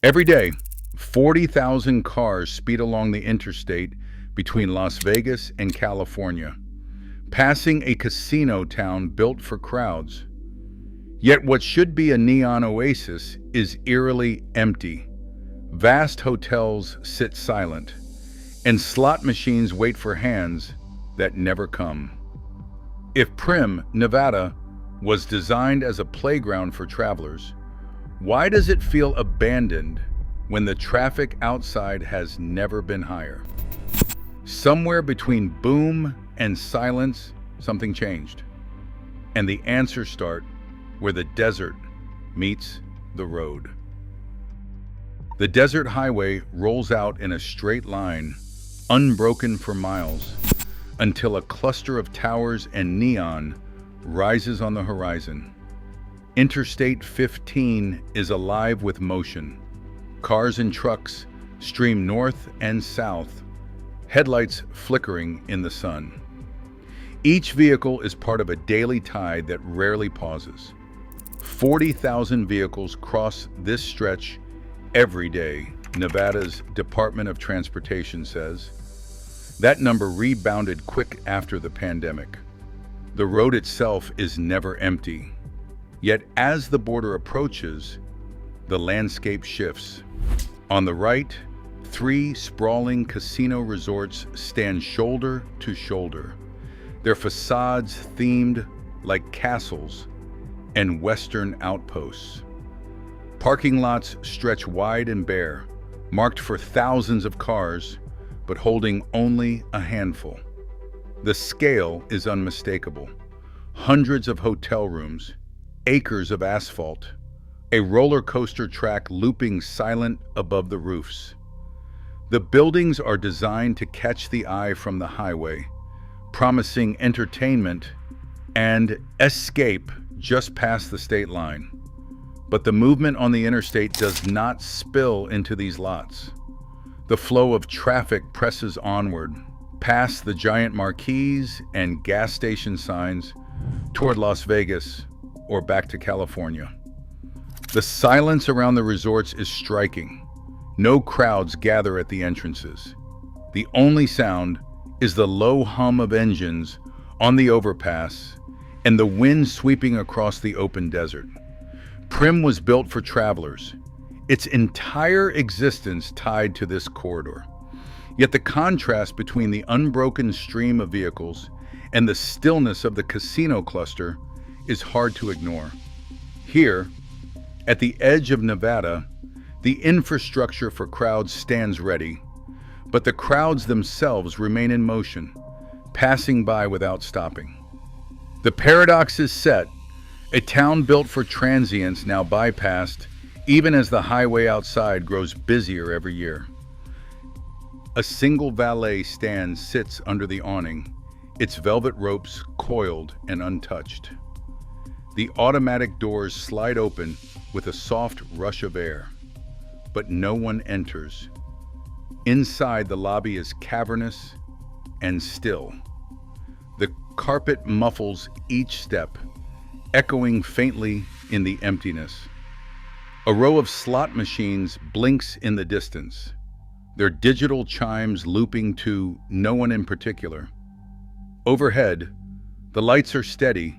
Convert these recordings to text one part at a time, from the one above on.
Every day, 40,000 cars speed along the interstate between Las Vegas and California, passing a casino town built for crowds. Yet what should be a neon oasis is eerily empty. Vast hotels sit silent, and slot machines wait for hands that never come. If Primm, Nevada, was designed as a playground for travelers, why does it feel abandoned when the traffic outside has never been higher? Somewhere between boom and silence, something changed. And the answers start where the desert meets the road. The desert highway rolls out in a straight line, unbroken for miles, until a cluster of towers and neon rises on the horizon. Interstate 15 is alive with motion. Cars and trucks stream north and south, headlights flickering in the sun. Each vehicle is part of a daily tide that rarely pauses. 40,000 vehicles cross this stretch every day, Nevada's Department of Transportation says. That number rebounded quick after the pandemic. The road itself is never empty. Yet as the border approaches, the landscape shifts. On the right, 3 sprawling casino resorts stand shoulder to shoulder, their facades themed like castles and western outposts. Parking lots stretch wide and bare, marked for thousands of cars, but holding only a handful. The scale is unmistakable. Hundreds of hotel rooms, acres of asphalt, a roller coaster track looping silent above the roofs. The buildings are designed to catch the eye from the highway, promising entertainment and escape just past the state line. But the movement on the interstate does not spill into these lots. The flow of traffic presses onward, past the giant marquees and gas station signs, toward Las Vegas or back to California. The silence around the resorts is striking. No crowds gather at the entrances. The only sound is the low hum of engines on the overpass and the wind sweeping across the open desert. Primm was built for travelers, its entire existence tied to this corridor. Yet the contrast between the unbroken stream of vehicles and the stillness of the casino cluster is hard to ignore. Here, at the edge of Nevada, the infrastructure for crowds stands ready, but the crowds themselves remain in motion, passing by without stopping. The paradox is set, a town built for transients now bypassed, even as the highway outside grows busier every year. A single valet stand sits under the awning, its velvet ropes coiled and untouched. The automatic doors slide open with a soft rush of air, but no one enters. Inside, the lobby is cavernous and still. The carpet muffles each step, echoing faintly in the emptiness. A row of slot machines blinks in the distance, their digital chimes looping to no one in particular. Overhead, the lights are steady,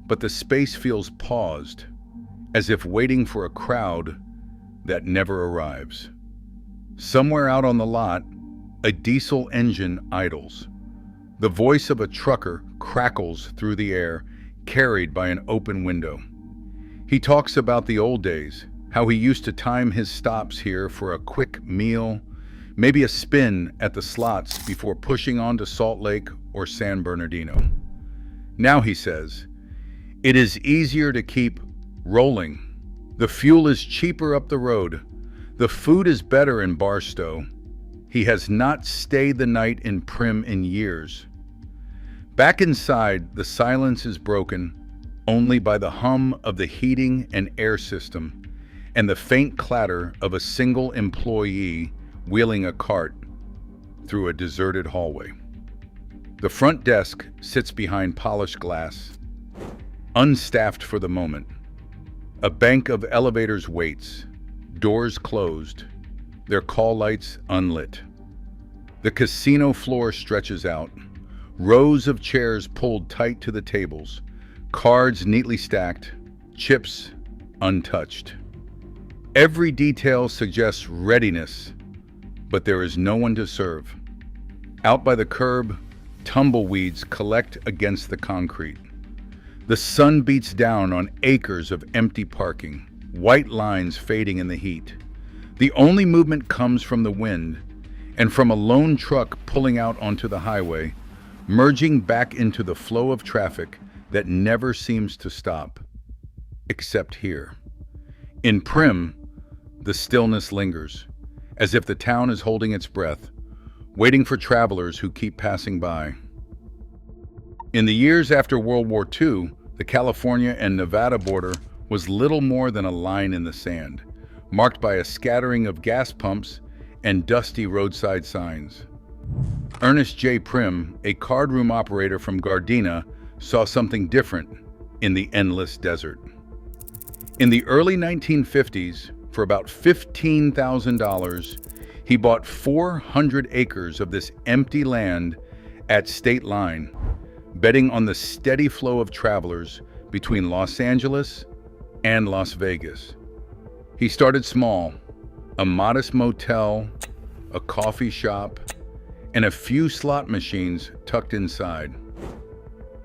but the space feels paused, as if waiting for a crowd that never arrives. Somewhere out on the lot, a diesel engine idles. The voice of a trucker crackles through the air, carried by an open window. He talks about the old days, how he used to time his stops here for a quick meal, maybe a spin at the slots before pushing on to Salt Lake or San Bernardino. Now, he says, it is easier to keep rolling. The fuel is cheaper up the road. The food is better in Barstow. He has not stayed the night in Primm in years. Back inside, the silence is broken only by the hum of the heating and air system and the faint clatter of a single employee wheeling a cart through a deserted hallway. The front desk sits behind polished glass, unstaffed for the moment. A bank of elevators waits, doors closed, their call lights unlit. The casino floor stretches out, rows of chairs pulled tight to the tables, cards neatly stacked, chips untouched. Every detail suggests readiness, but there is no one to serve. Out by the curb, tumbleweeds collect against the concrete. The sun beats down on acres of empty parking, white lines fading in the heat. The only movement comes from the wind and from a lone truck pulling out onto the highway, merging back into the flow of traffic that never seems to stop, except here. In Primm, the stillness lingers, as if the town is holding its breath, waiting for travelers who keep passing by. In the years after World War II, the California and Nevada border was little more than a line in the sand, marked by a scattering of gas pumps and dusty roadside signs. Ernest J. Primm, a cardroom operator from Gardena, saw something different in the endless desert. In the early 1950s, for about $15,000, he bought 400 acres of this empty land at state line, betting on the steady flow of travelers between Los Angeles and Las Vegas. He started small, a modest motel, a coffee shop, and a few slot machines tucked inside.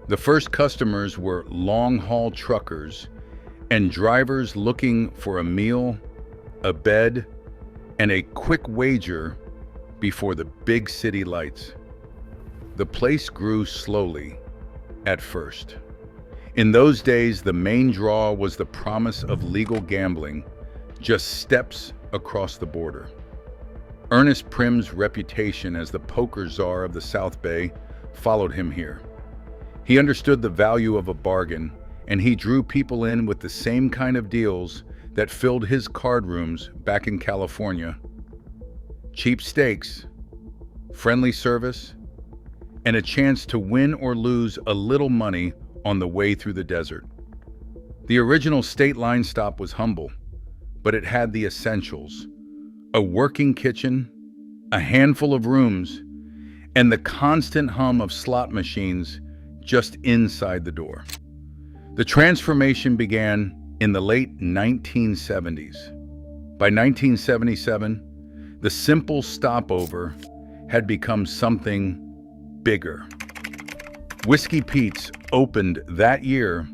The first customers were long-haul truckers and drivers looking for a meal, a bed, and a quick wager before the big city lights. The place grew slowly at first. In those days, the main draw was the promise of legal gambling, just steps across the border. Ernest Primm's reputation as the poker czar of the South Bay followed him here. He understood the value of a bargain, and he drew people in with the same kind of deals that filled his card rooms back in California. Cheap stakes, friendly service, and a chance to win or lose a little money on the way through the desert. The original state line stop was humble, but it had the essentials: a working kitchen, a handful of rooms, and the constant hum of slot machines just inside the door. The transformation began in the late 1970s. By 1977, the simple stopover had become something bigger. Whiskey Pete's opened that year,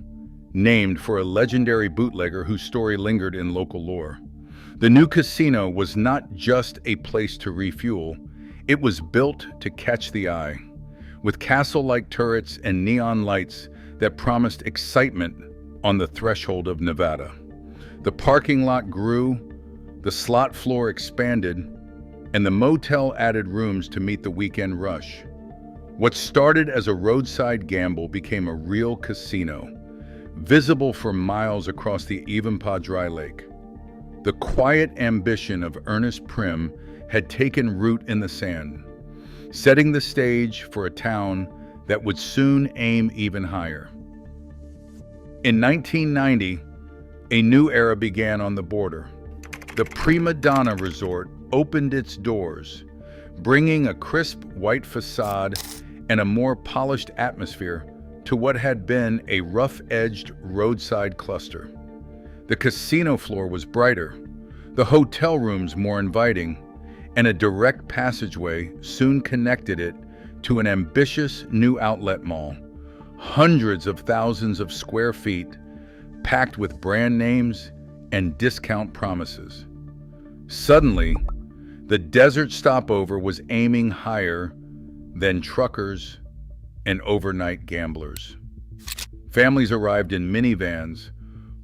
named for a legendary bootlegger whose story lingered in local lore. The new casino was not just a place to refuel, it was built to catch the eye, with castle-like turrets and neon lights that promised excitement on the threshold of Nevada. The parking lot grew, the slot floor expanded, and the motel added rooms to meet the weekend rush. What started as a roadside gamble became a real casino, visible for miles across the Ivanpah Dry Lake. The quiet ambition of Ernest Primm had taken root in the sand, setting the stage for a town that would soon aim even higher. In 1990, a new era began on the border. The Prima Donna Resort opened its doors, bringing a crisp white facade and a more polished atmosphere to what had been a rough-edged roadside cluster. The casino floor was brighter, the hotel rooms more inviting, and a direct passageway soon connected it to an ambitious new outlet mall, hundreds of thousands of square feet, packed with brand names and discount promises. Suddenly, the desert stopover was aiming higher than truckers and overnight gamblers. Families arrived in minivans,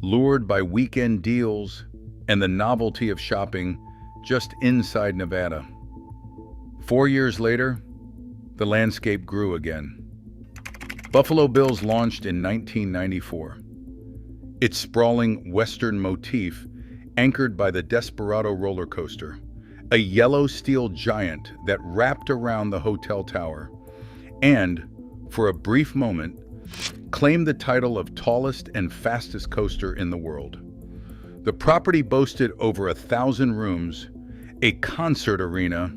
lured by weekend deals and the novelty of shopping just inside Nevada. 4 years later, the landscape grew again. Buffalo Bills launched in 1994. Its sprawling western motif anchored by the Desperado roller coaster, a yellow steel giant that wrapped around the hotel tower, and, for a brief moment, claimed the title of tallest and fastest coaster in the world. The property boasted over 1,000 rooms, a concert arena,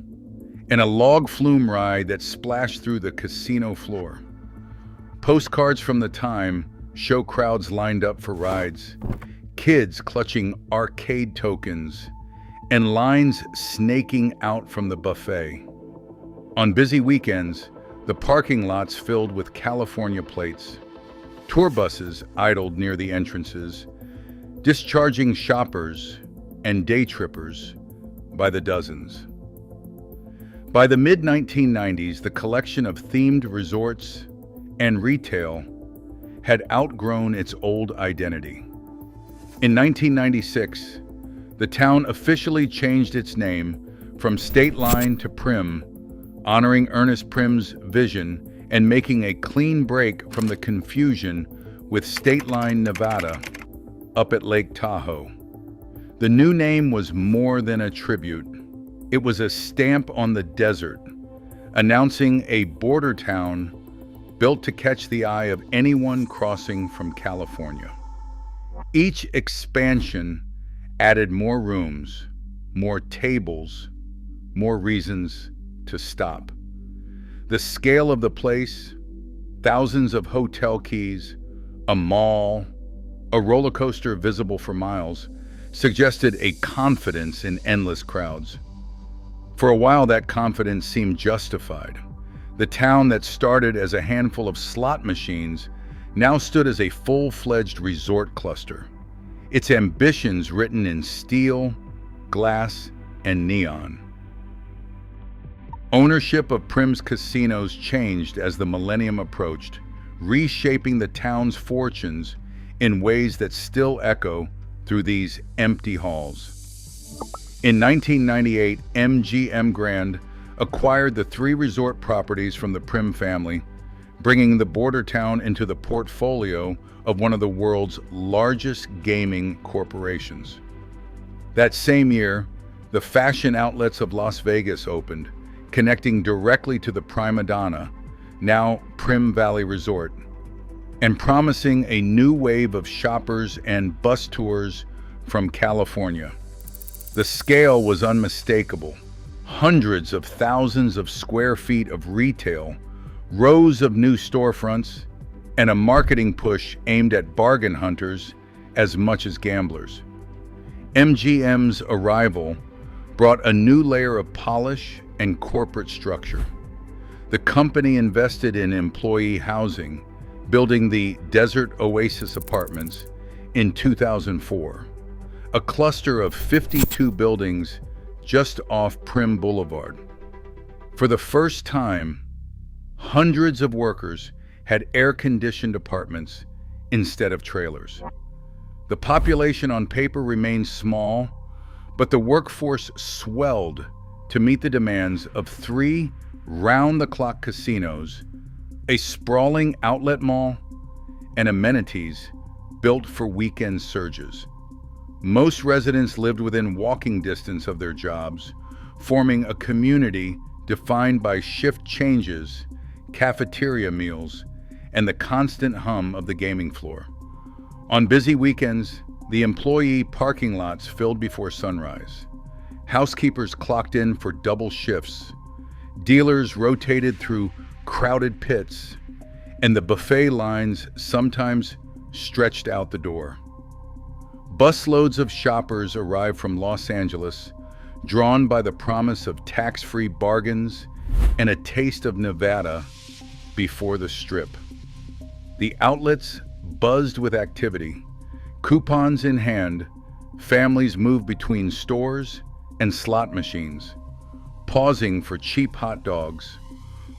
and a log flume ride that splashed through the casino floor. Postcards from the time show crowds lined up for rides, kids clutching arcade tokens, and lines snaking out from the buffet. On busy weekends, the parking lots filled with California plates. Tour buses idled near the entrances, discharging shoppers and day trippers by the dozens. By the mid-1990s, the collection of themed resorts and retail had outgrown its old identity. In 1996, the town officially changed its name from State Line to Primm, honoring Ernest Primm's vision and making a clean break from the confusion with State Line, Nevada, up at Lake Tahoe. The new name was more than a tribute. It was a stamp on the desert, announcing a border town built to catch the eye of anyone crossing from California. Each expansion added more rooms, more tables, more reasons to stop. The scale of the place, thousands of hotel keys, a mall, a roller coaster visible for miles, suggested a confidence in endless crowds. For a while, that confidence seemed justified. The town that started as a handful of slot machines now stood as a full-fledged resort cluster, its ambitions written in steel, glass, and neon. Ownership of Primm's casinos changed as the millennium approached, reshaping the town's fortunes in ways that still echo through these empty halls. In 1998, MGM Grand acquired the 3 resort properties from the Primm family, bringing the border town into the portfolio of one of the world's largest gaming corporations. That same year, the fashion outlets of Las Vegas opened, connecting directly to the prima donna, now Primm Valley Resort, and promising a new wave of shoppers and bus tours from California. The scale was unmistakable. Hundreds of thousands of square feet of retail, rows of new storefronts, and a marketing push aimed at bargain hunters as much as gamblers. MGM's arrival brought a new layer of polish and corporate structure. The company invested in employee housing, building the Desert Oasis Apartments in 2004, a cluster of 52 buildings just off Primm Boulevard. For the first time, hundreds of workers had air-conditioned apartments instead of trailers. The population on paper remained small, but the workforce swelled to meet the demands of 3 round-the-clock casinos, a sprawling outlet mall, and amenities built for weekend surges. Most residents lived within walking distance of their jobs, forming a community defined by shift changes, cafeteria meals, and the constant hum of the gaming floor. On busy weekends, the employee parking lots filled before sunrise. Housekeepers clocked in for double shifts. Dealers rotated through crowded pits, and the buffet lines sometimes stretched out the door. Busloads of shoppers arrived from Los Angeles, drawn by the promise of tax-free bargains and a taste of Nevada before the Strip. The outlets buzzed with activity. Coupons in hand, families moved between stores and slot machines, pausing for cheap hot dogs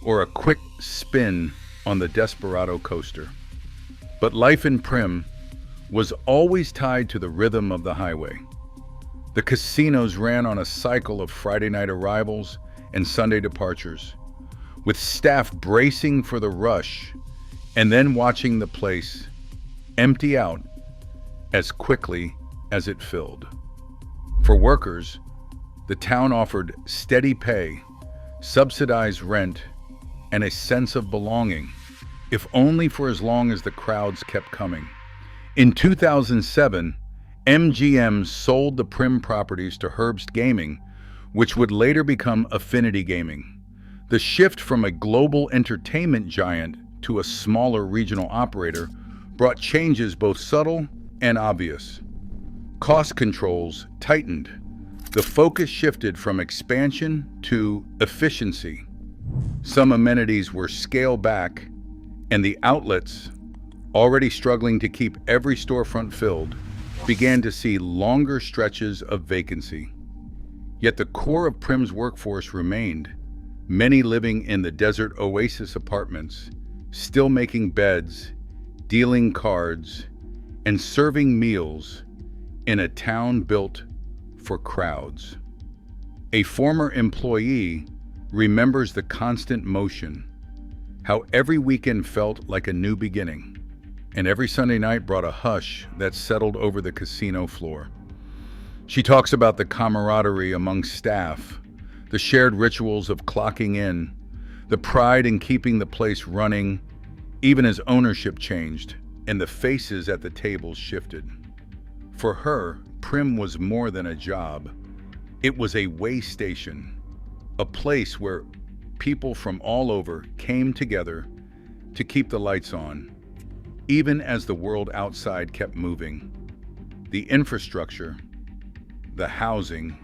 or a quick spin on the Desperado coaster. But life in Primm was always tied to the rhythm of the highway. The casinos ran on a cycle of Friday night arrivals and Sunday departures, with staff bracing for the rush and then watching the place empty out as quickly as it filled. For workers, the town offered steady pay, subsidized rent, and a sense of belonging, if only for as long as the crowds kept coming. In 2007, MGM sold the Primm properties to Herbst Gaming, which would later become Affinity Gaming. The shift from a global entertainment giant to a smaller regional operator brought changes both subtle and obvious. Cost controls tightened. The focus shifted from expansion to efficiency. Some amenities were scaled back, and the outlets, already struggling to keep every storefront filled, began to see longer stretches of vacancy. Yet the core of Primm's workforce remained, many living in the desert oasis apartments, still making beds, dealing cards, and serving meals in a town built for crowds. A former employee remembers the constant motion, how every weekend felt like a new beginning, and every Sunday night brought a hush that settled over the casino floor. She talks about the camaraderie among staff, the shared rituals of clocking in, the pride in keeping the place running, even as ownership changed and the faces at the tables shifted. For her, Primm was more than a job. It was a way station, a place where people from all over came together to keep the lights on, even as the world outside kept moving. The infrastructure, the housing,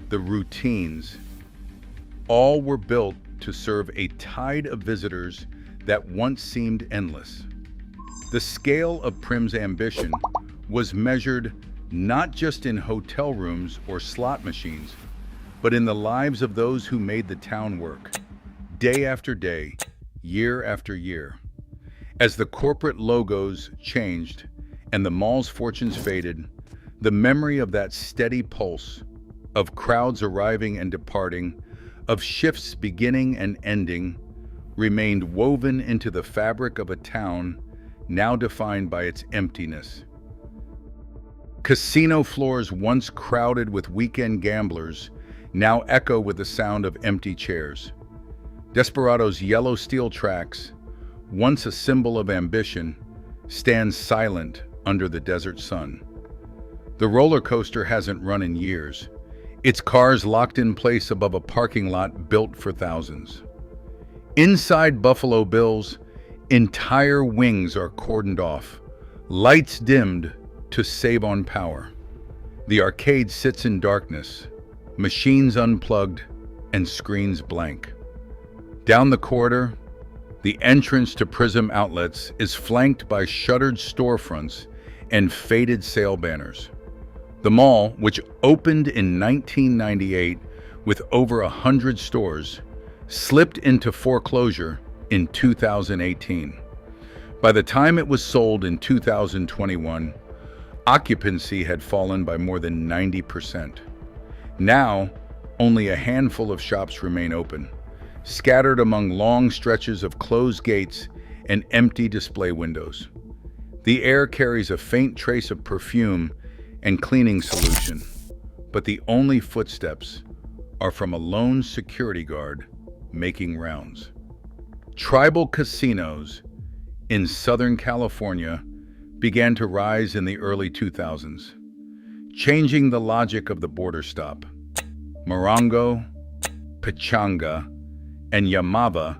the routines, all were built to serve a tide of visitors that once seemed endless. The scale of Primm's ambition was measured not just in hotel rooms or slot machines, but in the lives of those who made the town work, day after day, year after year. As the corporate logos changed and the mall's fortunes faded, the memory of that steady pulse, of crowds arriving and departing, of shifts beginning and ending, remained woven into the fabric of a town now defined by its emptiness. Casino floors once crowded with weekend gamblers now echo with the sound of empty chairs. Desperado's yellow steel tracks, once a symbol of ambition, stand silent under the desert sun. The roller coaster hasn't run in years, its cars locked in place above a parking lot built for thousands. Inside Buffalo Bill's, entire wings are cordoned off, lights dimmed to save on power. The arcade sits in darkness, machines unplugged and screens blank. Down the corridor, the entrance to Primm Outlets is flanked by shuttered storefronts and faded sale banners. The mall, which opened in 1998 with over 100 stores, slipped into foreclosure in 2018. By the time it was sold in 2021, occupancy had fallen by more than 90%. Now, only a handful of shops remain open, scattered among long stretches of closed gates and empty display windows. The air carries a faint trace of perfume and cleaning solution, but the only footsteps are from a lone security guard making rounds. Tribal casinos in Southern California began to rise in the early 2000s, changing the logic of the border stop. Morongo, Pachanga, and Yamava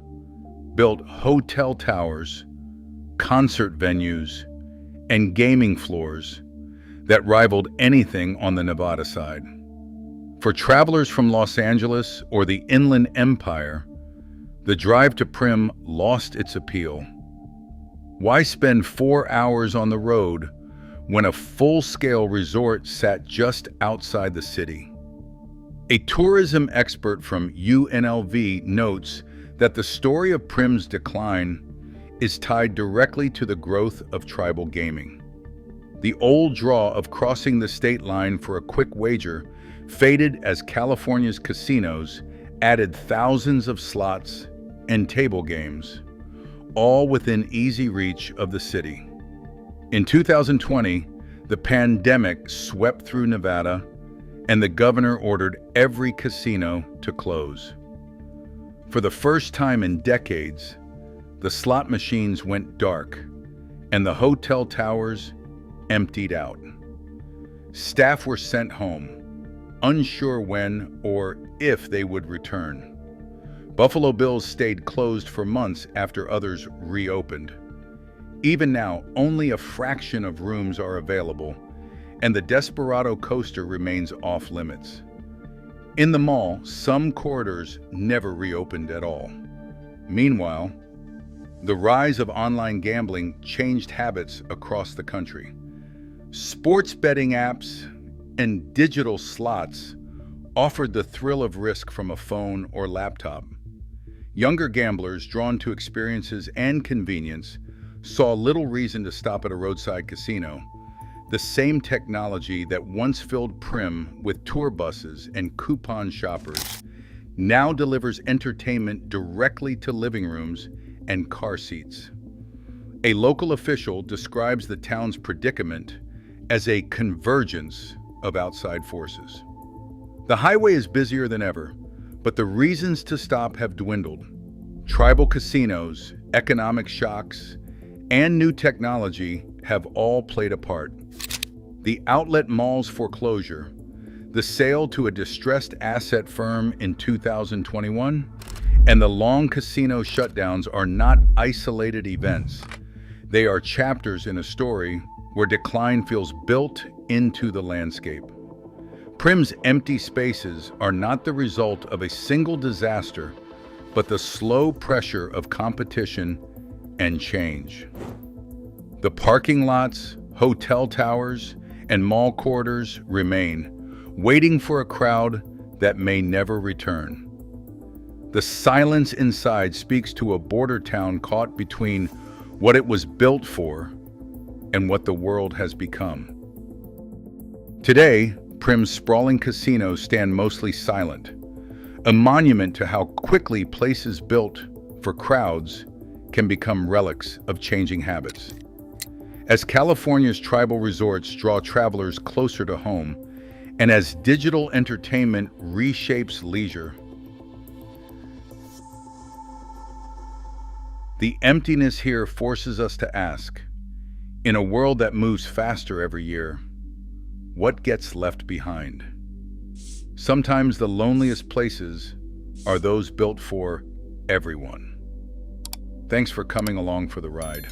built hotel towers, concert venues, and gaming floors that rivaled anything on the Nevada side. For travelers from Los Angeles or the Inland Empire, the drive to Primm lost its appeal. Why spend 4 hours on the road when a full-scale resort sat just outside the city? A tourism expert from UNLV notes that the story of Primm's decline is tied directly to the growth of tribal gaming. The old draw of crossing the state line for a quick wager faded as California's casinos added thousands of slots and table games, all within easy reach of the city. In 2020, the pandemic swept through Nevada, and the governor ordered every casino to close. For the first time in decades, the slot machines went dark, and the hotel towers emptied out. Staff were sent home, unsure when or if they would return. Buffalo Bills stayed closed for months after others reopened. Even now, only a fraction of rooms are available, and the Desperado coaster remains off limits. In the mall, some corridors never reopened at all. Meanwhile, the rise of online gambling changed habits across the country. Sports betting apps and digital slots offered the thrill of risk from a phone or laptop. Younger gamblers, drawn to experiences and convenience, saw little reason to stop at a roadside casino. The same technology that once filled Primm with tour buses and coupon shoppers now delivers entertainment directly to living rooms and car seats. A local official describes the town's predicament as a convergence of outside forces. The highway is busier than ever, but the reasons to stop have dwindled. Tribal casinos, economic shocks, and new technology have all played a part. The outlet mall's foreclosure, the sale to a distressed asset firm in 2021, and the long casino shutdowns are not isolated events. They are chapters in a story where decline feels built into the landscape. Primm's empty spaces are not the result of a single disaster, but the slow pressure of competition and change. The parking lots, hotel towers, and mall corridors remain, waiting for a crowd that may never return. The silence inside speaks to a border town caught between what it was built for and what the world has become. Today, Primm's sprawling casinos stand mostly silent, a monument to how quickly places built for crowds can become relics of changing habits. As California's tribal resorts draw travelers closer to home, and as digital entertainment reshapes leisure, the emptiness here forces us to ask, in a world that moves faster every year, what gets left behind? Sometimes the loneliest places are those built for everyone. Thanks for coming along for the ride.